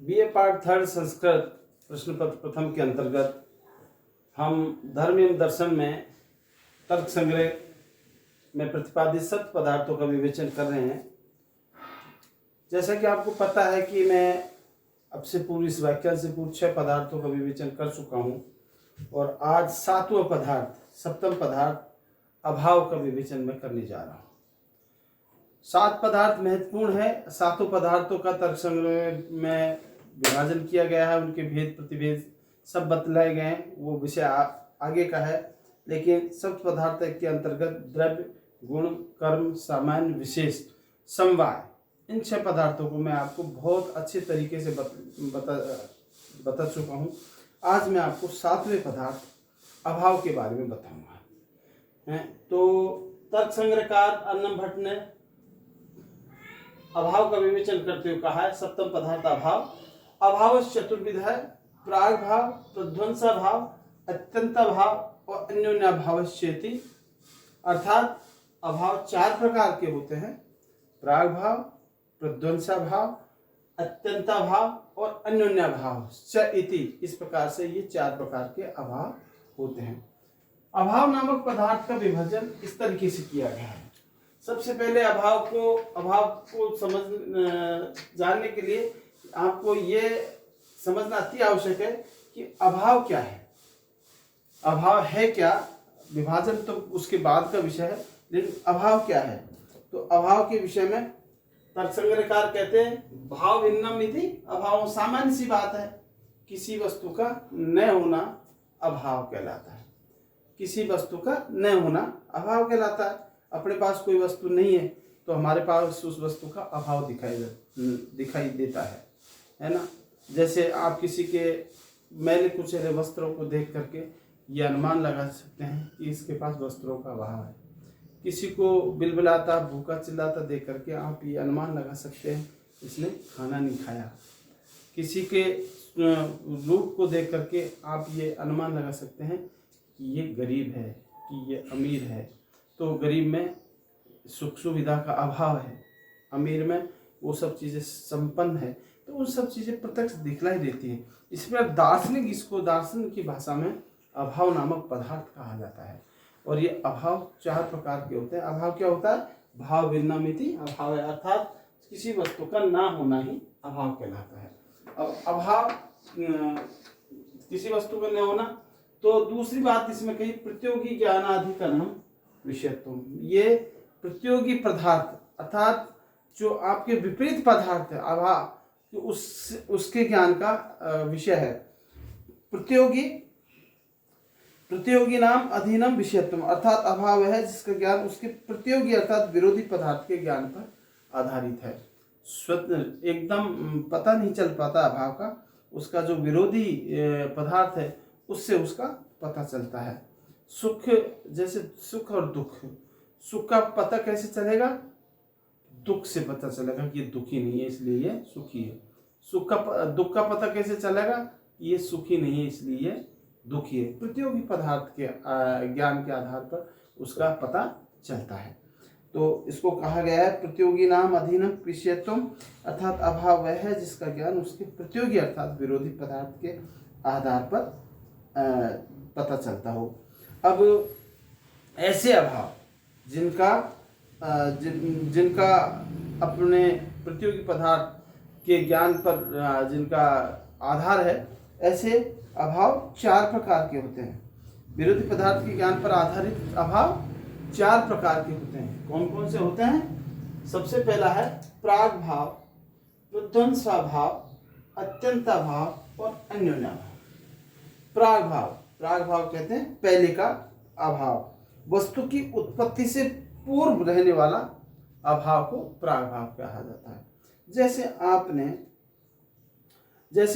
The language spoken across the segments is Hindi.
बीए पार्ट थर्ड संस्कृत प्रश्न पत्र प्रथम के अंतर्गत हम धर्म एवं दर्शन में तर्क संग्रह में प्रतिपादित सत्य पदार्थों का विवेचन कर रहे हैं। जैसा कि आपको पता है कि मैं अब से पूर्व इस व्याख्यान से पूर्व 6 पदार्थों का विवेचन कर चुका हूँ और आज 7वां पदार्थ, सप्तम पदार्थ अभाव का विवेचन मैं करने जा रहा हूँ। 7 पदार्थ महत्वपूर्ण है। 7 पदार्थों का तर्क संग्रह में विभाजन किया गया है, उनके भेद प्रतिभेद सब बतलाए गए हैं। वो विषय आगे का है, लेकिन सप्त पदार्थ के अंतर्गत द्रव्य, गुण, कर्म, सामान्य, विशेष, समवाय, इन 6 पदार्थों को मैं आपको बहुत अच्छे तरीके से बता चुका हूँ। आज मैं आपको 7वें पदार्थ अभाव के बारे में बताऊंगा। तो तर्क संग्रहकार अन्नम भट्ट ने अभाव का विवेचन करते हुए कहा है, सप्तम पदार्थ अभाव। अभाव चतुर्विध है: प्राग भाव, प्रध्वंसा भाव, अत्यंत भाव और अन्योन्याभाव चेति। अर्थात अभाव 4 प्रकार के होते हैं: प्राग भाव, प्रध्वंसा भाव, अत्यंता भाव और अन्योन्याभाव च इति। इस प्रकार से ये 4 प्रकार के अभाव होते हैं। अभाव नामक पदार्थ का विभाजन इस तरीके से किया गया है। सबसे पहले अभाव को जानने के लिए आपको ये समझना अति आवश्यक है कि अभाव क्या है, अभाव है क्या। विभाजन तो उसके बाद का विषय है, लेकिन अभाव क्या है। तो अभाव के विषय में तर्क संग्रहकार कहते हैं, भाव भिन्नम इति अभाव। सामान्य सी बात है, किसी वस्तु का न होना अभाव कहलाता है। किसी वस्तु का न होना अभाव कहलाता है। अपने पास कोई वस्तु नहीं है तो हमारे पास उस वस्तु का अभाव दिखाई देता है ना। जैसे आप किसी के मैले कुचले वस्त्रों को देख करके ये अनुमान लगा सकते हैं कि इसके पास वस्त्रों का अभाव है। किसी को बिलबिलाता, भूखा चिल्लाता देख करके आप ये अनुमान लगा सकते हैं इसने खाना नहीं खाया। किसी के रूप को देख करके आप ये अनुमान लगा सकते हैं कि ये गरीब है, कि ये अमीर है। तो गरीब में सुख सुविधा का अभाव है, अमीर में वो सब चीज़ें संपन्न है। तो उन सब चीज़ें प्रत्यक्ष दिखलाई देती हैं। इसमें दार्शनिक की भाषा में अभाव नामक पदार्थ कहा जाता है। और ये अभाव 4 प्रकार के होते हैं। अभाव क्या होता है? भाव भिन्नमिति अभाव है, अर्थात किसी वस्तु का ना होना ही अभाव कहलाता है। अब अभाव किसी वस्तु का न होना। तो दूसरी बात इसमें कही, प्रतियोगी ज्ञानाधिकरणम विषयत्वम। ये प्रतियोगी पदार्थ अर्थात जो आपके विपरीत पदार्थ है अभाव, उसके ज्ञान का विषय है। प्रतियोगी नाम अधीनम विषयत्वम, अर्थात अभाव है जिसका ज्ञान उसके प्रतियोगी अर्थात विरोधी पदार्थ के ज्ञान पर आधारित है। एकदम पता नहीं चल पाता अभाव का, उसका जो विरोधी पदार्थ है उससे उसका पता चलता है। सुख, जैसे सुख और दुख, सुख का पता कैसे चलेगा? दुख से पता चलेगा कि ये दुखी नहीं है इसलिए ये सुखी है। दुख का पता कैसे चलेगा? ये सुखी नहीं है इसलिए ये दुखी है। प्रतियोगी पदार्थ के ज्ञान के आधार पर उसका पता चलता है। तो इसको कहा गया है प्रतियोगी नाम अधीनम विषयत्वम, अर्थात अभाव वह है जिसका ज्ञान उसके प्रतियोगी अर्थात विरोधी पदार्थ के आधार पर पता चलता हो। अब ऐसे अभाव जिनका अपने प्रतियोगी पदार्थ के ज्ञान पर जिनका आधार है, ऐसे अभाव 4 प्रकार के होते हैं। विरोधी पदार्थ के ज्ञान पर आधारित अभाव 4 प्रकार के होते हैं। कौन कौन से होते हैं? सबसे पहला है प्राग भाव, प्रध्वंसा भाव, अत्यंता भाव और अन्योन्याभाव। प्राग भाव कहते हैं पहले का अभाव, वस्तु की उत्पत्ति से पूर्व रहने वाला अभाव को प्राग भाव कहा जाता है। जैसे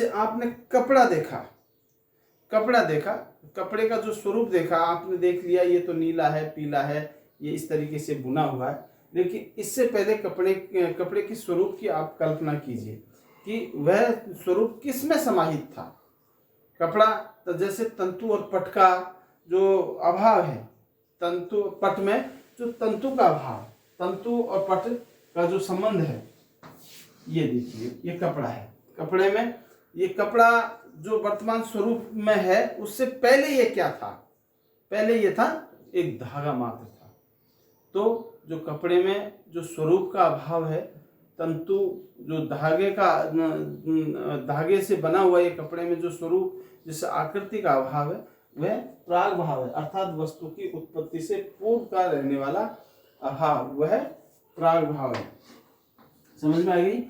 आपने कपड़ा देखा, कपड़े का जो स्वरूप देखा, आपने देख लिया ये तो नीला है, पीला है, ये इस तरीके से बुना हुआ है। लेकिन इससे पहले कपड़े की स्वरूप की आप कल्पना कीजिए कि वह स्वरूप किस में समाहित था। कपड़ा तो जैसे तंतु और पट का जो अभाव है, पट में जो तंतु का अभाव, तंतु और पट का जो संबंध है, ये देखिए ये कपड़ा है। कपड़े में ये कपड़ा जो वर्तमान स्वरूप में है उससे पहले ये क्या था? पहले ये था एक धागा मात्र था। तो जो कपड़े में जो स्वरूप का अभाव है, तंतु जो धागे से बना हुआ ये कपड़े में जो स्वरूप जिस आकृति का अभाव है वह प्राग भाव है, अर्थात वस्तु की उत्पत्ति से पूर्व का रहने वाला अभाव वह प्राग भाव है। समझ में आ गई?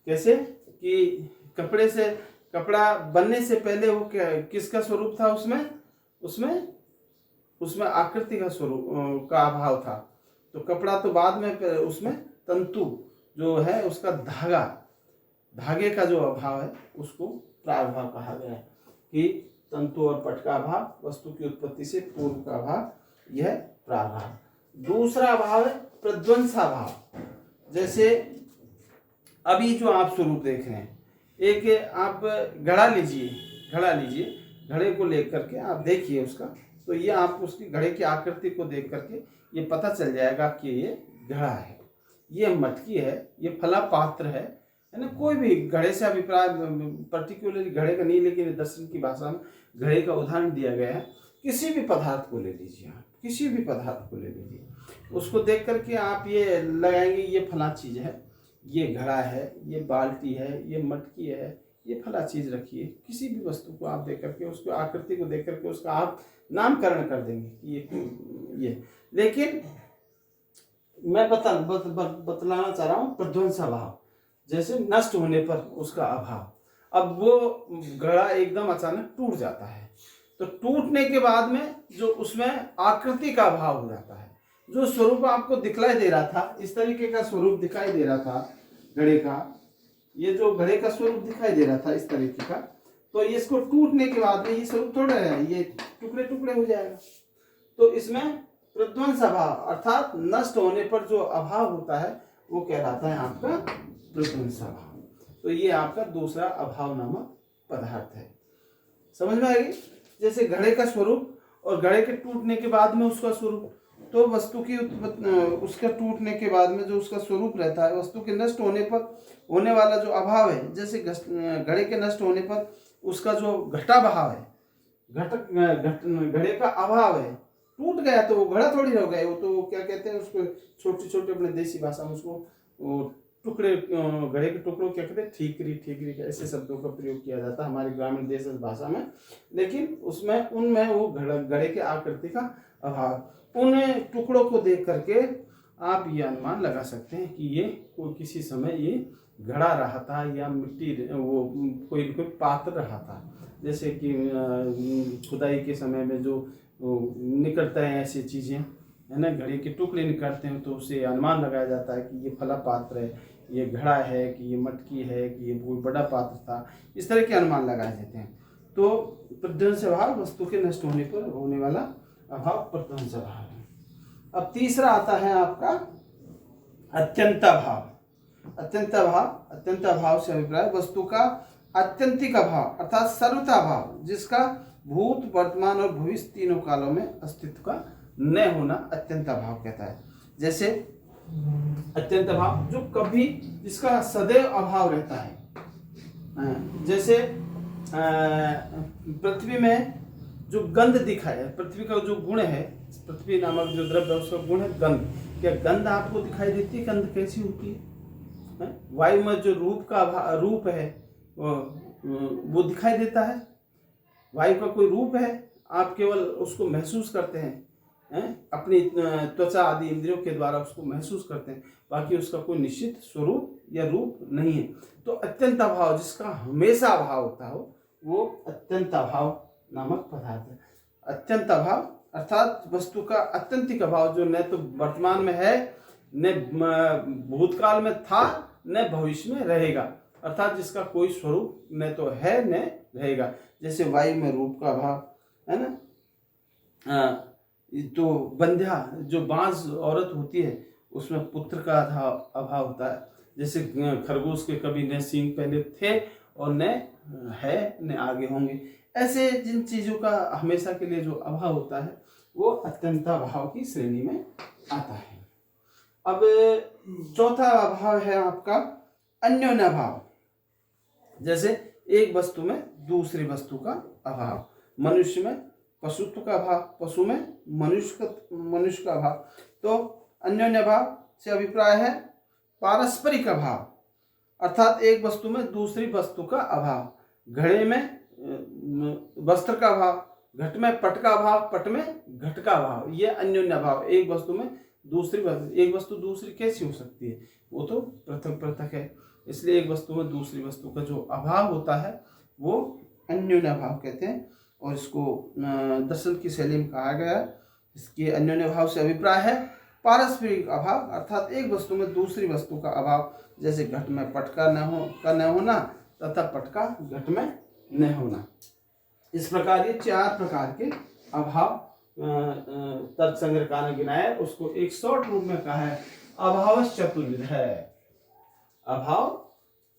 कैसे कि कपड़े से कपड़ा बनने से पहले वो किसका स्वरूप था? उसमें आकृति का स्वरूप का अभाव था। तो कपड़ा तो बाद में, उसमें तंतु जो है उसका धागे का जो अभाव है उसको प्रागभाव कहा गया है कि तंतु और पट का अभाव, वस्तु की उत्पत्ति से पूर्व का अभाव, यह प्रागभाव। दूसरा अभाव है प्रध्वंसाभाव। जैसे अभी जो आप स्वरूप देख रहे हैं, एक आप घड़ा लीजिए, घड़े को लेकर के आप देखिए उसका, तो ये आप उसकी घड़े की आकृति को देख करके ये पता चल जाएगा कि ये घड़ा है, ये मटकी है, ये फला पात्र है ना। कोई भी घड़े से अभिप्राय पर्टिकुलरली घड़े का नहीं, लेकिन दर्शन की भाषा में घड़े का उदाहरण दिया गया है। किसी भी पदार्थ को ले लीजिए आप, किसी भी पदार्थ को ले लीजिए, उसको देख करके आप ये लगाएंगे ये फला चीज़ है, ये घड़ा है, ये बाल्टी है, ये मटकी है, ये फला चीज़ रखिए। किसी भी वस्तु को आप देख करके उसको आकृति को देख करके उसका आप नामकरण कर देंगे ये। लेकिन मैं बतलाना चाह रहा हूँ प्रध्वंसाभाव, जैसे नष्ट होने पर उसका अभाव। अब वो घड़ा एकदम अचानक टूट जाता है, तो टूटने के बाद में जो उसमें आकृति का अभाव हो जाता है। जो स्वरूप आपको दिखलाई दे रहा था, इस तरीके का स्वरूप दिखाई दे रहा था घड़े का, ये जो घड़े का स्वरूप दिखाई दे रहा था इस तरीके का, तो इसको टूटने के बाद में ये स्वरूप थोड़ा है, ये टुकड़े टुकड़े हो जाएगा। तो इसमें प्रध्वंस अभाव अर्थात नष्ट होने पर जो अभाव होता है वो कहलाता है आपका प्रध्वंस अभाव। तो ये आपका दूसरा अभाव नामक पदार्थ है। समझ में आएगी? जैसे घड़े का स्वरूप और घड़े के टूटने के बाद में उसका स्वरूप, तो वस्तु की उसका टूटने के बाद में जो उसका स्वरूप रहता है, वस्तु के नष्ट होने पर होने वाला जो अभाव है, जैसे घड़े के नष्ट होने पर उसका जो घटा भाव है, घड़े का अभाव है, टूट गया तो वो घड़ा थोड़ी रह गया, वो तो क्या कहते हैं उसको, छोटे छोटे अपने देसी भाषा में उसको टुकड़े, घड़े के टुकड़ों क्या कहते हैं, ठीकरी ऐसे शब्दों का प्रयोग किया जाता है हमारी ग्रामीण देश भाषा में। लेकिन उसमें उनमें वो घड़े के आकृति का अभाव, उन टुकड़ों को देख करके आप ये अनुमान लगा सकते हैं कि ये कोई किसी समय ये घड़ा रहा था या मिट्टी वो कोई पात्र रहा था। जैसे कि खुदाई के समय में जो निकलता है ऐसी चीज़ें है ना, घड़े के टुकड़े निकलते हैं, तो उससे अनुमान लगाया जाता है कि ये फला पात्र है, ये घड़ा है, कि ये मटकी है, कि ये कोई बड़ा पात्र था। इस तरह के अनुमान लगाए जाते हैं। तो प्रध्वंस अभाव वस्तु के नष्ट होने पर होने वाला अभाव प्रध्वंस अभाव है। अब तीसरा आता है आपका अत्यंता भाव। अत्यंता भाव से अभिप्राय वस्तु का आत्यंतिक अभाव अर्थात सर्वथा भाव, जिसका भूत वर्तमान और भविष्य तीनों कालों में अस्तित्व का न होना अत्यंत भाव कहता है। जैसे अत्यंत भाव जो कभी, जिसका सदैव अभाव रहता है। जैसे पृथ्वी में जो गंध दिखाया, पृथ्वी का जो गुण है, पृथ्वी नामक जो द्रव्य है उसका गुण है गंध। क्या गंध आपको दिखाई देती है? गंध कैसी होती है? वायु में जो रूप है वो दिखाई देता है। वायु का कोई रूप है, आप केवल उसको महसूस करते हैं, अपनी त्वचा आदि इंद्रियों के द्वारा उसको महसूस करते हैं, बाकी उसका कोई निश्चित स्वरूप या रूप नहीं है। तो अत्यंत अभाव, जिसका हमेशा अभाव होता हो, वो अत्यंत अभाव नामक पदार्थ है। अत्यंत अभाव अर्थात वस्तु का अत्यंतिक अभाव, जो न तो वर्तमान में है, न भूतकाल में था, न भविष्य में रहेगा, अर्थात जिसका कोई स्वरूप न तो है न रहेगा। जैसे वायु में रूप का अभाव है ना, तो बंध्या जो बांझ औरत होती है उसमें पुत्र का अभाव होता है। जैसे खरगोश के कभी न सींग पहले थे और न है न आगे होंगे। ऐसे जिन चीज़ों का हमेशा के लिए जो अभाव होता है वो अत्यंता भाव की श्रेणी में आता है। अब चौथा अभाव है आपका अन्योन्य भाव। जैसे एक वस्तु में दूसरी वस्तु का अभाव, मनुष्य में पशुत्व का अभाव, पशु में मनुष्य का अभाव। तो अन्योन्य भाव से अभिप्राय है पारस्परिक अभाव, अर्थात एक वस्तु में दूसरी वस्तु का अभाव। घड़े में वस्त्र का अभाव, घट में पट का अभाव, पट में घट का अभाव, ये अन्योन्य अभाव। एक वस्तु में एक वस्तु दूसरी कैसी हो सकती है, वो तो पृथक पृथक है। इसलिए एक वस्तु में दूसरी वस्तु का जो अभाव होता है वो अन्योन्य अभाव कहते हैं, और इसको दर्शन की शैली में कहा गया है। इसके अन्योन्य भाव से अभिप्राय है पारस्परिक अभाव, अर्थात एक वस्तु में दूसरी वस्तु का अभाव। जैसे घट में पट का न होना तथा पट का घट में न होना। इस प्रकार ये 4 प्रकार के अभाव तर्क संग्रहकार ने गिनाया, उसको एक शॉर्ट रूप में कहा है अभावश्च चतुर्विध है। अभाव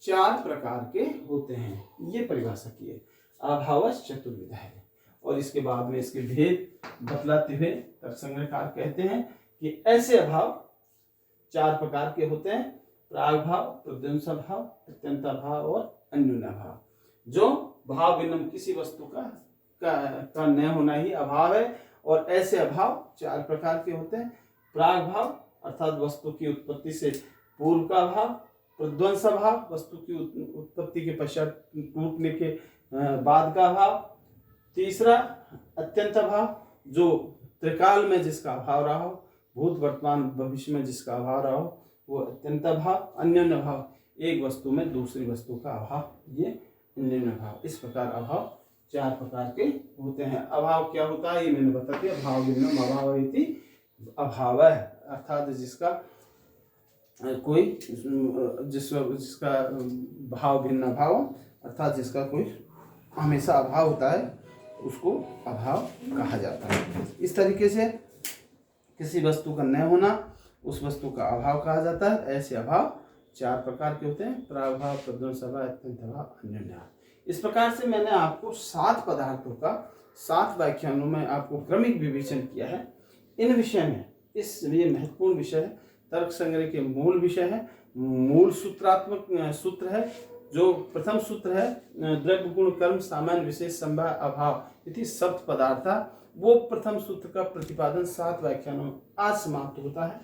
4 प्रकार के होते हैं, ये परिभाषा की है, अभावश्च चतुर्विध है। और इसके बाद में इसके भेद बतलाते हुए तर्क संग्रहकार कहते हैं कि ऐसे अभाव 4 प्रकार के होते हैं, प्राग भाव, प्रध्वंस भाव, अत्यंत भाव और अन्योन्य भाव। जो भाव भिन्न किसी वस्तु का न होना ही अभाव है, और ऐसे अभाव 4 प्रकार के होते हैं। प्राग भाव अर्थात वस्तु की उत्पत्ति से पूर्व का भाव, प्रध्वंस भाव वस्तु की उत्पत्ति के पश्चात टूटने के बाद का भाव, तीसरा अत्यंत भाव जो त्रिकाल में जिसका अभाव रहा हो, भूत वर्तमान भविष्य में जिसका अभाव रहा हो, वो अत्यंत भाव। अन्योन्य भाव एक वस्तु में दूसरी वस्तु का अभाव, ये अन्योन्य भाव। इस प्रकार अभाव 4 प्रकार के होते हैं। अभाव क्या होता है ये मैंने बता दिया, भाव भिन्नम अभाव इति अभाव है, अर्थात जिसका कोई जिसका भाव भिन्न भाव, अर्थात जिसका कोई हमेशा अभाव होता है उसको अभाव कहा जाता है। इस तरीके से किसी वस्तु का न होना उस वस्तु का अभाव कहा जाता है। ऐसे अभाव 4 प्रकार के होते हैं, प्रागभाव, प्रध्वंस भाव, अत्यंत भाव, अन्योन्य भाव। इस प्रकार से मैंने आपको 7 पदार्थों का 7 व्याख्यानों में आपको क्रमिक विवेचन किया है। इन विषय में ये महत्वपूर्ण विषय है, तर्क संग्रह के मूल विषय है, मूल सूत्रात्मक सूत्र है। जो प्रथम सूत्र है द्रव्य गुण कर्म सामान्य विशेष संभाव अभाव इति सप्त पदार्था, वो प्रथम सूत्र का प्रतिपादन 7 व्याख्यानों में आज समाप्त होता है।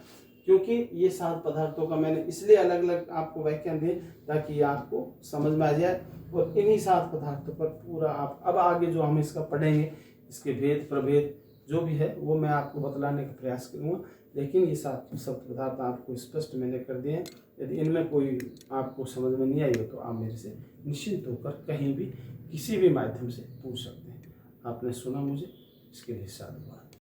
क्योंकि ये 7 पदार्थों का मैंने इसलिए अलग अलग आपको व्याख्यान दिए ताकि आपको समझ में आ जाए, और इन्हीं 7 पदार्थों पर पूरा आप अब आगे जो हम इसका पढ़ेंगे, इसके भेद प्रभेद जो भी है वो मैं आपको बतलाने का प्रयास करूँगा। लेकिन ये 7 पदार्थ आपको स्पष्ट मैंने कर दिए हैं। यदि इनमें कोई आपको समझ में नहीं आई हो तो आप मेरे से निश्चिंत होकर कहीं भी किसी भी माध्यम से पूछ सकते हैं। आपने सुना मुझे, इसके लिए साधुवाद।